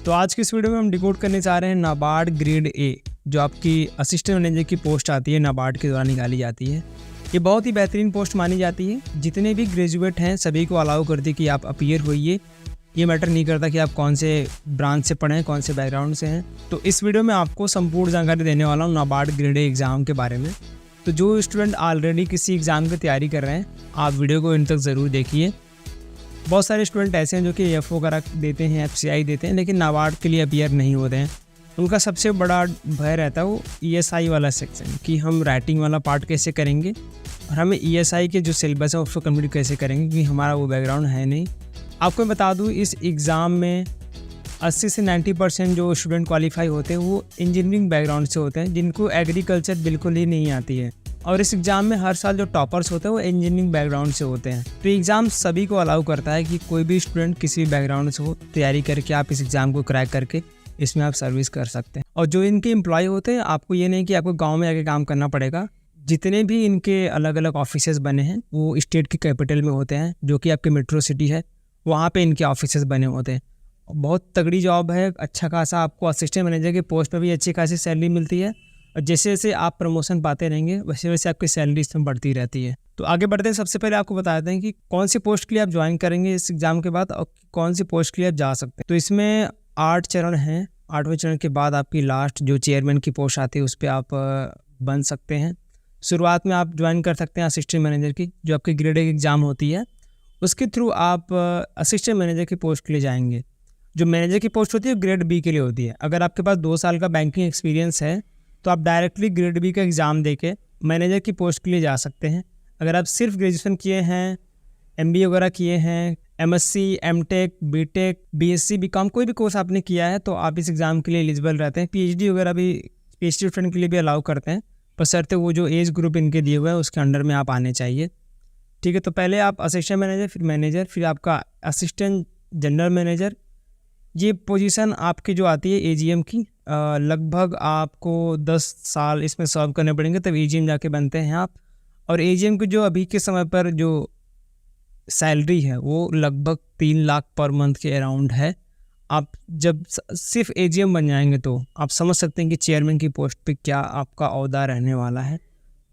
तो आज की इस वीडियो में हम डिकोड करने जा रहे हैं नाबार्ड ग्रेड ए, जो आपकी असिस्टेंट मैनेजर की पोस्ट आती है, नाबार्ड के द्वारा निकाली जाती है। ये बहुत ही बेहतरीन पोस्ट मानी जाती है। जितने भी ग्रेजुएट हैं सभी को अलाउ करती है कि आप अपीयर होइए। ये मैटर नहीं करता कि आप कौन से ब्रांच से पढ़े हैं, कौन से बैकग्राउंड से हैं। तो इस वीडियो में आपको संपूर्ण जानकारी देने वाला हूँ नाबार्ड ग्रेड ए एग्ज़ाम के बारे में। तो जो स्टूडेंट ऑलरेडी किसी एग्ज़ाम की तैयारी कर रहे हैं, आप वीडियो को इन तक ज़रूर देखिए। बहुत सारे स्टूडेंट ऐसे हैं जो कि एफ वगैरह देते हैं, FCI देते हैं, लेकिन नाबार्ड के लिए अपीयर नहीं होते हैं। उनका सबसे बड़ा भय रहता है वो ESI वाला सेक्शन, कि हम राइटिंग वाला पार्ट कैसे करेंगे और हमें ESI के जो सिलेबस है उसको कंप्लीट कैसे करेंगे, क्योंकि हमारा वो बैकग्राउंड है नहीं। आपको मैं बता दूँ, इस एग्ज़ाम में 80 से 90% जो स्टूडेंट क्वालिफाई होते हैं वो इंजीनियरिंग बैकग्राउंड से होते हैं, जिनको एग्रीकल्चर बिल्कुल ही नहीं आती है। और इस एग्ज़ाम में हर साल जो टॉपर्स होते हैं वो इंजीनियरिंग बैकग्राउंड से होते हैं। तो एग्ज़ाम सभी को अलाउ करता है कि कोई भी स्टूडेंट किसी भी बैकग्राउंड से हो, तैयारी करके आप इस एग्ज़ाम को क्रैक करके इसमें आप सर्विस कर सकते हैं। और जो इनके एम्प्लॉय होते हैं, आपको ये नहीं कि आपको गाँव में आके काम करना पड़ेगा। जितने भी इनके अलग अलग ऑफिसेस बने हैं वो स्टेट की कैपिटल में होते हैं, जो कि आपके मेट्रो सिटी है, वहाँ पे इनके ऑफिसेस बने होते हैं। बहुत तगड़ी जॉब है, अच्छा खासा आपको असिस्टेंट मैनेजर की पोस्ट पे भी अच्छी खासी सैलरी मिलती है। और जैसे जैसे आप प्रमोशन पाते रहेंगे वैसे वैसे आपकी सैलरी इसमें बढ़ती रहती है। तो आगे बढ़ते हैं, सबसे पहले आपको बता देते हैं कि कौन सी पोस्ट के लिए आप ज्वाइन करेंगे इस एग्ज़ाम के बाद और कौन सी पोस्ट के लिए आप जा सकते हैं। तो इसमें 8 चरण हैं। 8वें चरण के बाद आपकी लास्ट जो चेयरमैन की पोस्ट आती है उस पर आप बन सकते हैं। शुरुआत में आप ज्वाइन कर सकते हैं असिस्टेंट मैनेजर की, जो आपकी ग्रेड ए एग्ज़ाम होती है, उसके थ्रू आप असिस्टेंट मैनेजर की पोस्ट के लिए जाएंगे। जो मैनेजर की पोस्ट होती है ग्रेड बी के लिए होती है। अगर आपके पास 2 साल का बैंकिंग एक्सपीरियंस है तो आप डायरेक्टली ग्रेड बी का एग्ज़ाम देके मैनेजर की पोस्ट के लिए जा सकते हैं। अगर आप सिर्फ ग्रेजुएशन किए हैं, MBA वगैरह किए हैं, MSc, MTech, BTech, BSc, BCom कोई भी कोर्स आपने किया है तो आप इस एग्ज़ाम के लिए एलिजिबल रहते हैं। PhD वगैरह भी PhD स्टूडेंट के लिए भी अलाउ करते हैं, बशर्ते वो जो एज ग्रुप इनके दिए हुए हैं उसके अंडर में आप आने चाहिए। ठीक है, तो पहले आप असिस्टेंट मैनेजर, फिर मैनेजर, फिर आपका असिस्टेंट जनरल मैनेजर। ये पोजीशन आपकी जो आती है AGM की, लगभग आपको 10 साल इसमें सर्व करने पड़ेंगे तब AGM जाके बनते हैं आप। और AGM की जो अभी के समय पर जो सैलरी है वो लगभग 3 लाख पर मंथ के अराउंड है। आप जब सिर्फ AGM बन जाएंगे तो आप समझ सकते हैं कि चेयरमैन की पोस्ट पे क्या आपका ओहदा रहने वाला है।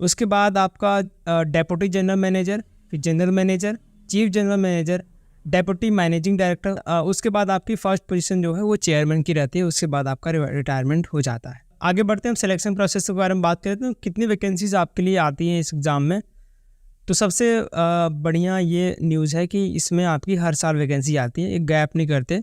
उसके बाद आपका डेप्यूटी जनरल मैनेजर, फिर general manager, chief general manager, deputy managing director. उसके बाद आपकी फर्स्ट पोजीशन जो है वो चेयरमैन की रहती है। उसके बाद आपका रिटायरमेंट हो जाता है। आगे बढ़ते हैं, हम सिलेक्शन प्रोसेस के बारे में बात करते हैं। कितनी वैकेंसीज आपके लिए आती हैं इस एग्ज़ाम में। तो सबसे बढ़िया ये न्यूज़ है कि इसमें आपकी हर साल वैकेंसी आती है, एक गैप नहीं करते।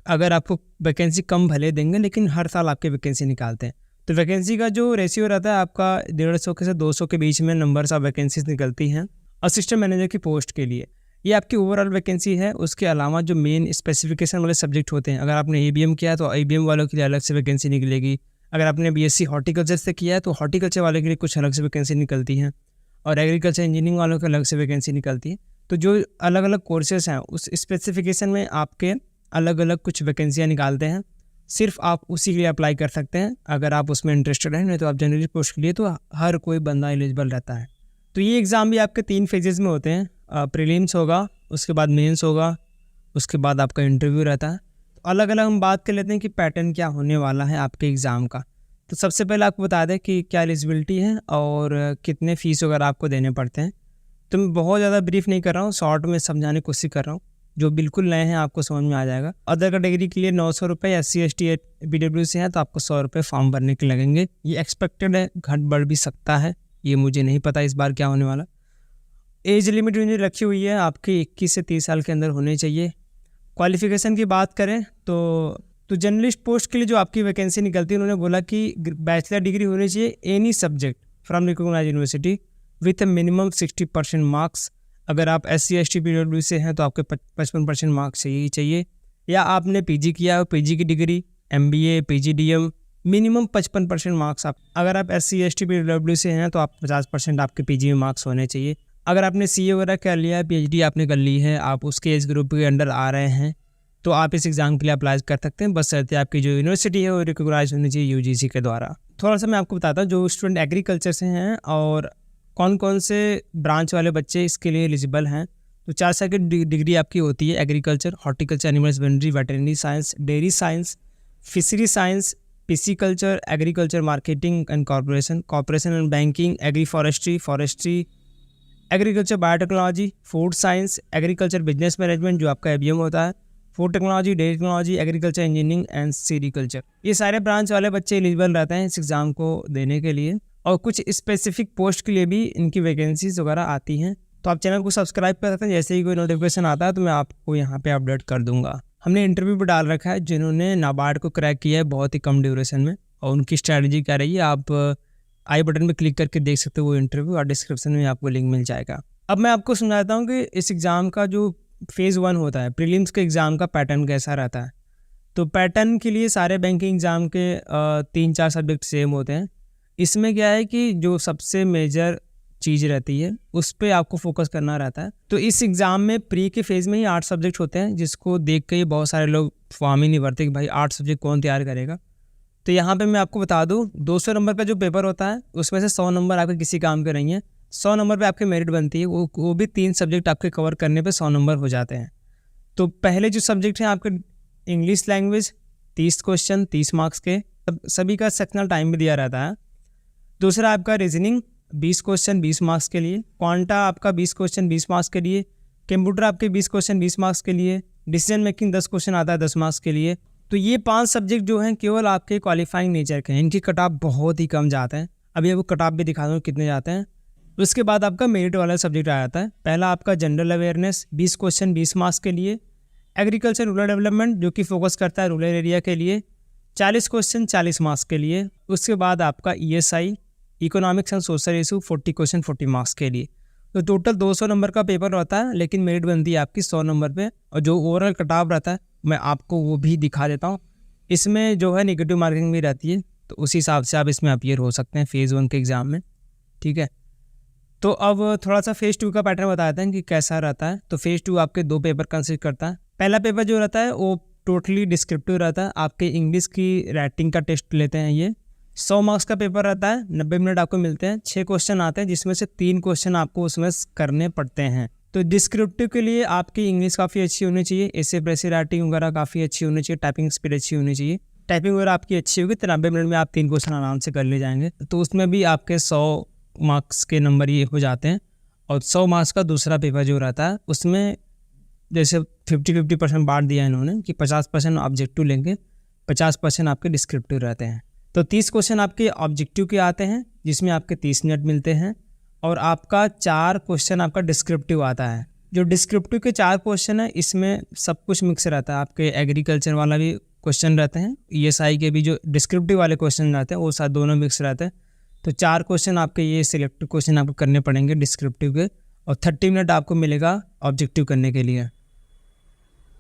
अगर आपको वैकेंसी कम भले देंगे लेकिन हर साल आपके वैकेंसी निकालते हैं। तो वैकेंसी का जो रेशियो रहता है आपका 150 से 200 के बीच में नंबर्स ऑफ वैकेंसीज निकलती हैं असिस्टेंट मैनेजर की पोस्ट के लिए। ये आपकी ओवरऑल वैकेंसी है। उसके अलावा जो मेन स्पेसिफिकेशन वाले सब्जेक्ट होते हैं, अगर आपने ABM किया है तो ABM वालों के लिए अलग से वैकेंसी निकलेगी। अगर आपने BSc हॉर्टिकल्चर से किया है तो हॉर्टिकल्चर वाले के लिए कुछ अलग से वैकेंसी निकलती हैं, और एग्रीकल्चर इंजीनियरिंग वालों के अलग से वैकेंसी निकलती है। तो जो अलग अलग कोर्सेस हैं उस स्पेसिफिकेशन में आपके अलग अलग कुछ वैकेंसियाँ निकालते हैं। सिर्फ आप उसी के लिए अप्लाई कर सकते हैं अगर आप उसमें इंटरेस्टेड हैं, नहीं तो आप जनरल पोस्ट के लिए तो हर कोई बंदा एलिजिबल रहता है। तो ये एग्ज़ाम भी आपके 3 फेजेज़ में होते हैं। प्रीलिम्स होगा, उसके बाद मेंस होगा, उसके बाद आपका इंटरव्यू रहता है। तो अलग अलग हम बात कर लेते हैं कि पैटर्न क्या होने वाला है आपके एग्ज़ाम का। तो सबसे पहले आपको बता दें कि क्या एलिजिबिलिटी है और कितने फ़ीस वगैरह आपको देने पड़ते हैं। तो मैं बहुत ज़्यादा ब्रीफ नहीं कर रहा हूँ, शॉर्ट में समझाने की कोशिश कर रहा हूँ। जो बिल्कुल नए हैं आपको समझ में आ जाएगा। अदर कैटेगरी के लिए 900 रुपये, SC ST PWC से है तो आपको 100 रुपये फॉर्म भरने के लगेंगे। ये एक्सपेक्टेड है, घट बढ़ भी सकता है, ये मुझे नहीं पता इस बार क्या होने वाला। एज लिमिट जो रखी हुई है आपकी 21 से 30 साल के अंदर होने चाहिए। क्वालिफिकेशन की बात करें तो जर्नलिस्ट पोस्ट के लिए जो आपकी वैकेंसी निकलती है, उन्होंने बोला कि बैचलर डिग्री होनी चाहिए any subject from recognised university with minimum 60% marks. अगर आप SC ST PWC से हैं तो आपके 55% मार्क्स चाहिए। या आपने PG किया हो, PG की degree, MBA, PGDM, minimum 55% marks. अगर आप SC ST PWC से हैं तो आप 50% आपके PG में मार्क्स होने चाहिए। अगर आपने CA वगैरह कर लिया है, PhD आपने कर ली है, आप उसके एज ग्रुप के अंडर आ रहे हैं तो आप इस एग्ज़ाम के लिए अप्लाई कर सकते हैं, बशर्ते आपकी जो यूनिवर्सिटी है वो रिकॉग्नाइज होनी चाहिए UGC के द्वारा। थोड़ा सा मैं आपको बताता हूँ, जो स्टूडेंट एग्रीकल्चर से हैं और कौन कौन से ब्रांच वाले बच्चे इसके लिए एलिजिबल हैं। तो 4 साल की डिग्री आपकी होती है agriculture, horticulture, animal husbandry, veterinary science, dairy science, fishery science, pisciculture, agriculture marketing and corporation and banking, agri forestry, agriculture biotechnology, food science, agriculture business management जो आपका एबीएम होता है, food technology, dairy technology, agriculture engineering and sericulture. ये सारे branch वाले बच्चे eligible रहते हैं इस एग्ज़ाम को देने के लिए, और कुछ स्पेसिफिक पोस्ट के लिए भी इनकी वैकेंसीज वगैरह आती हैं। तो आप चैनल को सब्सक्राइब कर सकते हैं, जैसे ही कोई नोटिफिकेशन आता है तो मैं आपको यहाँ पे अपडेट कर दूंगा। हमने इंटरव्यू भी डाल रखा है जिन्होंने नाबार्ड को क्रैक किया है बहुत ही कम ड्यूरेशन में, और उनकी स्ट्रैटेजी क्या रही है आप आई बटन पे क्लिक करके देख सकते हो वो इंटरव्यू, और डिस्क्रिप्शन में आपको लिंक मिल जाएगा। अब मैं आपको समझाता हूँ कि इस एग्ज़ाम का जो फेज़ 1 होता है, प्रीलिम्स के एग्ज़ाम का पैटर्न कैसा रहता है। तो पैटर्न के लिए सारे बैंकिंग एग्ज़ाम के 3-4 सब्जेक्ट सेम होते हैं। इसमें क्या है कि जो सबसे मेजर चीज़ रहती है उस पर आपको फोकस करना रहता है। तो इस एग्ज़ाम में प्री के फेज़ में ही 8 सब्जेक्ट होते हैं, जिसको देख के ही बहुत सारे लोग फॉर्म ही नहीं भरते कि भाई 8 सब्जेक्ट कौन तैयार करेगा। तो यहाँ पे मैं आपको बता दूँ 200 नंबर का जो पेपर होता है उसमें से 100 नंबर आपके किसी काम के नहीं है। 100 नंबर पे आपकी मेरिट बनती है, वो भी 3 सब्जेक्ट आपके कवर करने पे 100 नंबर हो जाते हैं। तो पहले जो सब्जेक्ट हैं आपके इंग्लिश लैंग्वेज 30 क्वेश्चन 30 मार्क्स के, सभी का सेक्शनल टाइम भी दिया रहता है। दूसरा आपका रीजनिंग 20 क्वेश्चन 20 मार्क्स के लिए, क्वांटा आपका 20 क्वेश्चन 20 मार्क्स के लिए, कंप्यूटर आपके 20 क्वेश्चन 20 मार्क्स के लिए, डिसीजन मेकिंग 10 क्वेश्चन आता है 10 मार्क्स के लिए। तो ये 5 सब्जेक्ट जो हैं केवल आपके क्वालिफाइंग नेचर के हैं, इनकी कट ऑफ बहुत ही कम जाते हैं। अभी आपको कट ऑफ भी दिखा दूँ कितने जाते हैं। उसके बाद आपका मेरिट वाला सब्जेक्ट आ जाता है। पहला आपका जनरल अवेयरनेस 20 क्वेश्चन 20 मार्क्स के लिए, एग्रीकल्चर रूरल डेवलपमेंट जो कि फोकस करता है रूरल एरिया के लिए 40 क्वेश्चन 40 मार्क्स के लिए। उसके बाद आपका ESI economics and social issue 40 question 40 marks के लिए। तो टोटल 200 नंबर का पेपर होता है, लेकिन मेरिट बनती है आपकी 100 नंबर पे, और जो ओवरऑल कट ऑफ रहता है मैं आपको वो भी दिखा देता हूँ। इसमें जो है नेगेटिव मार्किंग भी रहती है, तो उस हिसाब से आप इसमें अपीयर हो सकते हैं फेज़ 1 के एग्ज़ाम में, ठीक है। तो अब थोड़ा सा फेज़ 2 का पैटर्न बता देते हैं कि कैसा रहता है। तो फेज़ 2 आपके 2 पेपर कंसिस्ट करता है। पहला पेपर जो रहता है वो टोटली डिस्क्रिप्टिव रहता है, आपके इंग्लिश की राइटिंग का टेस्ट लेते हैं। ये 100 मार्क्स का पेपर रहता है, 90 मिनट आपको मिलते हैं, 6 क्वेश्चन आते हैं जिसमें से 3 क्वेश्चन आपको उसमें करने पड़ते हैं। तो डिस्क्रिप्टिव के लिए आपकी इंग्लिश काफ़ी अच्छी होनी चाहिए, ऐसे प्रेसी राइटिंग वगैरह काफ़ी अच्छी होनी चाहिए, टाइपिंग स्पीड अच्छी होनी चाहिए। टाइपिंग वगैरह आपकी अच्छी होगी तो 90 मिनट में आप 3 क्वेश्चन आराम से कर ले जाएंगे। तो उसमें भी आपके 100 मार्क्स के नंबर ये हो जाते हैं। और 100 मार्क्स का दूसरा पेपर जो रहता है उसमें जैसे 50-50% बांट दिया है इन्होंने कि 50% ऑब्जेक्टिव लेंगे, 50% आपके डिस्क्रिप्टिव रहते हैं। तो 30 क्वेश्चन आपके ऑब्जेक्टिव के आते हैं जिसमें आपके 30 मिनट मिलते हैं, और आपका 4 क्वेश्चन आपका डिस्क्रिप्टिव आता है। जो डिस्क्रिप्टिव के 4 क्वेश्चन है इसमें सब कुछ मिक्स रहता है। आपके एग्रीकल्चर वाला भी क्वेश्चन रहते हैं, ईएसआई के भी जो डिस्क्रिप्टिव वाले क्वेश्चन रहते हैं वो साथ दोनों मिक्स रहते हैं। तो 4 क्वेश्चन आपके ये सिलेक्टिव क्वेश्चन आपको करने पड़ेंगे डिस्क्रिप्टिव के, और 30 मिनट आपको मिलेगा ऑब्जेक्टिव करने के लिए।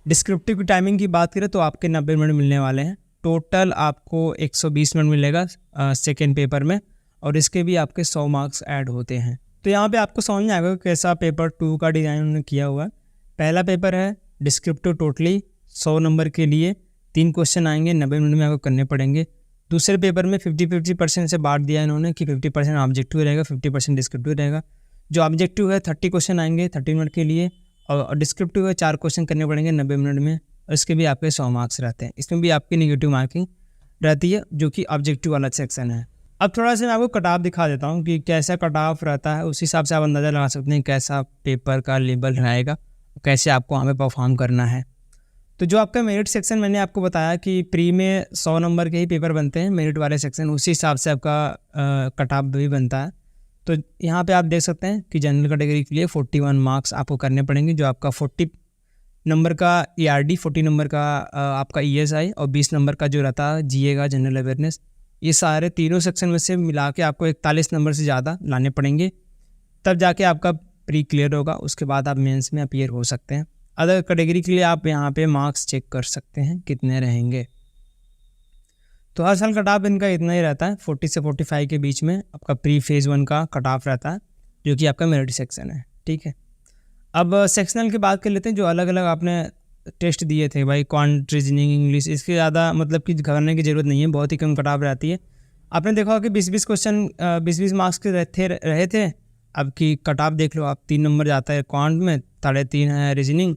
डिस्क्रिप्टिव की टाइमिंग की बात करें तो आपके 90 मिनट मिलने वाले हैं। टोटल आपको 120 मिनट मिलेगा सेकेंड पेपर में, और इसके भी आपके 100 मार्क्स ऐड होते हैं। तो यहाँ पे आपको समझ में आएगा कैसा पेपर 2 का डिज़ाइन उन्होंने किया हुआ है। पहला पेपर है डिस्क्रिप्टिव, टोटली 100 नंबर के लिए 3 क्वेश्चन आएंगे, 90 मिनट में आपको करने पड़ेंगे। दूसरे पेपर में 50-50% से बांट दिया इन्होंने कि 50% ऑब्जेक्टिव रहेगा, 50% डिस्क्रिप्टिव रहेगा। जो ऑब्जेक्टिव है 30 क्वेश्चन आएंगे 30 मिनट के लिए, और डिस्क्रिप्टिव है 4 क्वेश्चन करने पड़ेंगे 90 मिनट में, और इसके भी आपके 100 मार्क्स रहते हैं। इसमें भी आपकी नेगेटिव मार्किंग रहती है जो कि ऑब्जेक्टिव वाला सेक्शन है। अब थोड़ा सा मैं आपको कट ऑफ दिखा देता हूँ कि कैसा कट ऑफ रहता है, उस हिसाब से आप अंदाज़ा लगा सकते हैं कैसा पेपर का लेवल रहेगा, कैसे आपको वहाँ पे परफॉर्म करना है। तो जो आपका मेरिट सेक्शन मैंने आपको बताया कि प्री में 100 नंबर के ही पेपर बनते हैं, मेरिट वाले सेक्शन उसी हिसाब से आपका कट ऑफ भी बनता है। तो यहाँ पे आप देख सकते हैं कि जनरल कैटेगरी के लिए 41 मार्क्स आपको करने पड़ेंगे, जो आपका 40 नंबर का ERD, 40 नंबर का आपका ESI, और 20 नंबर का जो रहता है GA का जनरल अवेयरनेस। ये सारे तीनों सेक्शन में से मिला के आपको 41 नंबर से ज़्यादा लाने पड़ेंगे, तब जाके आपका प्री क्लियर होगा। उसके बाद आप मेंस में अपीयर हो सकते हैं। अदर कैटेगरी के लिए आप यहाँ पे मार्क्स चेक कर सकते हैं कितने रहेंगे। तो हर साल कट ऑफ इनका इतना ही रहता है, 40 से 45 के बीच में आपका प्री फेज़ 1 का कट ऑफ रहता है, जो कि आपका मेरिट सेक्शन है, ठीक है। अब सेक्शनल की बात कर लेते हैं। जो अलग अलग आपने टेस्ट दिए थे भाई, क्वांट, रीजनिंग, इंग्लिश, इसके ज़्यादा मतलब कि करने की ज़रूरत नहीं है, बहुत ही कम कट ऑफ रहती है। आपने देखा होगा कि 20-20 क्वेश्चन 20-20 मार्क्स के रहे थे, आपकी कट ऑफ देख लो आप, 3 नंबर जाता है क्वांट में, 3.5 है रीजनिंग,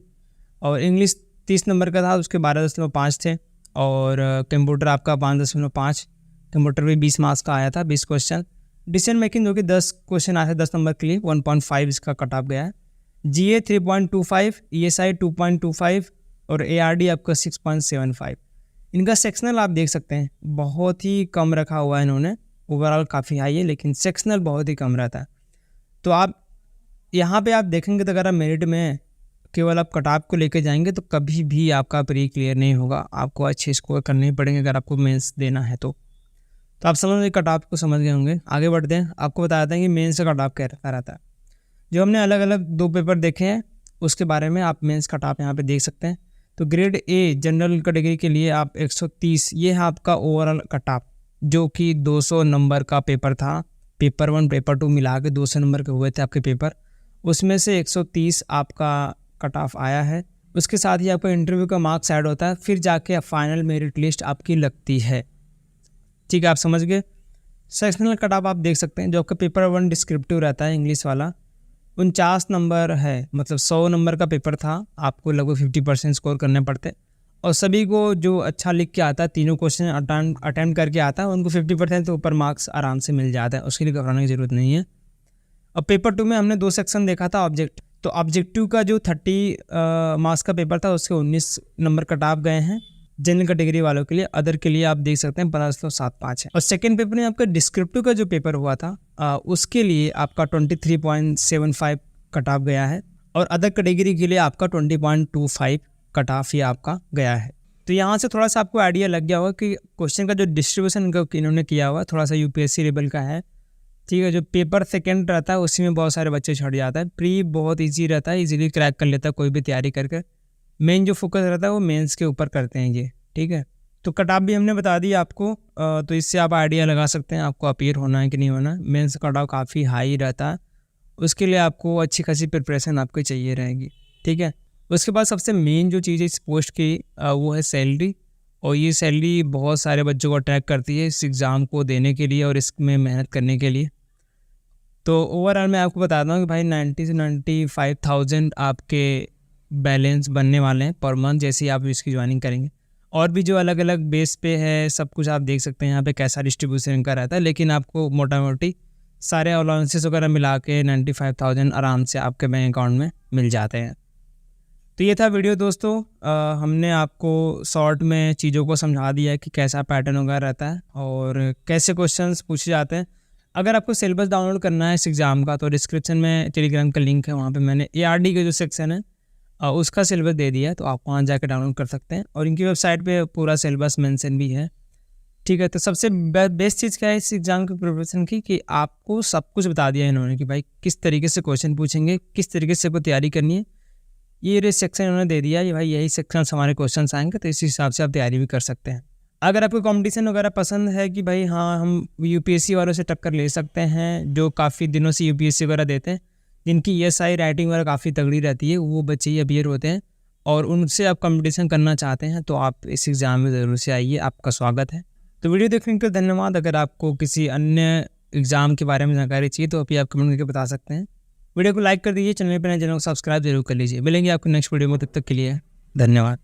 और इंग्लिश 30 नंबर का था, उसके 12.5 थे, और कंप्यूटर आपका 5.5, कंप्यूटर भी 20 मार्क्स का आया था, 20 क्वेश्चन। डिसीजन मेकिंग जो कि 10 क्वेश्चन आए थे 10 नंबर के लिए, 1.5 इसका कट ऑफ गया है। GA 3.25, ESI 2.25 और ARD आपका 6.75। इनका सेक्शनल आप देख सकते हैं बहुत ही कम रखा हुआ है इन्होंने, ओवरऑल काफ़ी हाई है लेकिन सेक्शनल बहुत ही कम रहता है। तो आप यहाँ पे आप देखेंगे तो अगर आप मेरिट में केवल आप कट ऑफ को लेके जाएंगे तो कभी भी आपका प्री क्लियर नहीं होगा, आपको अच्छे स्कोर करने ही पड़ेंगे अगर आपको मेंस देना है तो आप समझ गए, कट ऑफ को समझ गए होंगे। आगे बढ़ते हैं, आपको बता देते हैं कि मेंस का कट ऑफ क्या रहता है। जो हमने अलग अलग 2 पेपर देखे हैं उसके बारे में आप मेंस कट ऑफ यहाँ पे देख सकते हैं। तो ग्रेड ए जनरल कैटेगरी के लिए आप 130, ये है आपका ओवरऑल कट ऑफ, जो कि 200 नंबर का पेपर था। पेपर 1 पेपर 2 मिला के 200 नंबर के हुए थे आपके पेपर, उसमें से 130 आपका कट ऑफ आया है। उसके साथ ही आपका इंटरव्यू का मार्क्स ऐड होता है, फिर जाके फाइनल मेरिट लिस्ट आपकी लगती है। ठीक है, आप समझ गए। सेक्शनल कट ऑफ आप देख सकते हैं, जो आपका पेपर 1 डिस्क्रिप्टिव रहता है इंग्लिश वाला, 49 नंबर है, मतलब 100 नंबर का पेपर था, आपको लगभग 50% स्कोर करने पड़ते। और सभी को जो अच्छा लिख के आता है, तीनों क्वेश्चन अटैम्प्ट करके आता है, उनको 50% से ऊपर मार्क्स आराम से मिल जाता है, उसके लिए घबराने की ज़रूरत नहीं है। और पेपर 2 में हमने 2 सेक्शन देखा था ऑब्जेक्ट, तो ऑब्जेक्टिव का जो 30 मार्क्स का पेपर था उसके 19 नंबर कट ऑफ गए हैं जनरल कैटेगरी वालों के लिए। अदर के लिए आप देख सकते हैं 15.75 है। और सेकेंड पेपर में आपका डिस्क्रिप्टिव का जो पेपर हुआ था उसके लिए आपका 23.75 कट ऑफ गया है, और अदर कैटेगरी के लिए आपका 20.25 कट ऑफ ही आपका गया है। तो यहाँ से थोड़ा सा आपको आइडिया लग गया होगा कि क्वेश्चन का जो डिस्ट्रीब्यूशन इन्होंने किया हुआ थोड़ा सा UPSC लेवल का है। ठीक है, जो पेपर सेकंड रहता है उसी में बहुत सारे बच्चे छट जाता है। प्री बहुत इजी रहता है, इजीली क्रैक कर लेता है कोई भी तैयारी करके। मेन जो फोकस रहता है वो मेंस के ऊपर करते हैं ये। ठीक है, तो कट ऑफ भी हमने बता दी आपको, तो इससे आप आइडिया लगा सकते हैं आपको अपीयर होना है कि नहीं होना। मेंस कट ऑफ काफ़ी हाई रहता है, उसके लिए आपको अच्छी खासी प्रिपरेशन आपको चाहिए रहेगी। ठीक है, उसके बाद सबसे मेन जो चीज़ है इस पोस्ट की वो है सैलरी, और ये सैलरी बहुत सारे बच्चों को अट्रैक्ट करती है इस एग्ज़ाम को देने के लिए और इसमें मेहनत करने के लिए। तो ओवरऑल मैं आपको बताता हूँ कि भाई 90 से 95,000 आपके बैलेंस बनने वाले हैं पर मंथ जैसे ही आप इसकी ज्वाइनिंग करेंगे। और भी जो अलग अलग बेस पे है सब कुछ आप देख सकते हैं यहाँ पे कैसा डिस्ट्रीब्यूशन का रहता है, लेकिन आपको मोटा मोटी सारे अलाउंसेस वगैरह मिला के 95,000 आराम से आपके बैंक अकाउंट में मिल जाते हैं। तो ये था वीडियो दोस्तों, हमने आपको शॉर्ट में चीज़ों को समझा दिया है कि कैसा पैटर्न वगैरह रहता है और कैसे क्वेश्चंस पूछे जाते हैं। अगर आपको सिलेबस डाउनलोड करना है इस एग्ज़ाम का तो डिस्क्रिप्शन में टेलीग्राम का लिंक है, वहाँ पे मैंने ARD का जो सेक्शन है उसका सिलेबस दे दिया है, तो आप वहाँ जाकर डाउनलोड कर सकते हैं और इनकी वेबसाइट पे पूरा सिलेबस मेंशन भी है। ठीक है, तो सबसे बेस्ट चीज़ क्या है इस एग्ज़ाम की प्रिपरेशन की कि आपको सब कुछ बता दिया इन्होंने कि भाई किस तरीके से क्वेश्चन पूछेंगे, किस तरीके से आपको तैयारी करनी है। ये सेक्शन इन्होंने दे दिया है भाई यही सेक्शन हमारे क्वेश्चन आएंगे, तो इस हिसाब से आप तैयारी भी कर सकते हैं। अगर आपको कंपटीशन वगैरह पसंद है कि भाई हाँ हम UPSC वालों से टक्कर ले सकते हैं जो काफ़ी दिनों से UPSC वगैरह देते हैं, जिनकी ESI राइटिंग वगैरह काफ़ी तगड़ी रहती है, वो बच्चे ही अपीयर होते हैं और उनसे आप कंपटीशन करना चाहते हैं तो आप इस एग्ज़ाम में ज़रूर से आइए, आपका स्वागत है। तो वीडियो देखने के लिए धन्यवाद। अगर आपको किसी अन्य एग्ज़ाम के बारे में जानकारी चाहिए तो अभी आप कमेंट करके बता सकते हैं। वीडियो को लाइक कर दीजिए, चैनल पर नए चैनल को सब्सक्राइब जरूर कर लीजिए। मिलेंगे आपको नेक्स्ट वीडियो में, तब तक के लिए धन्यवाद।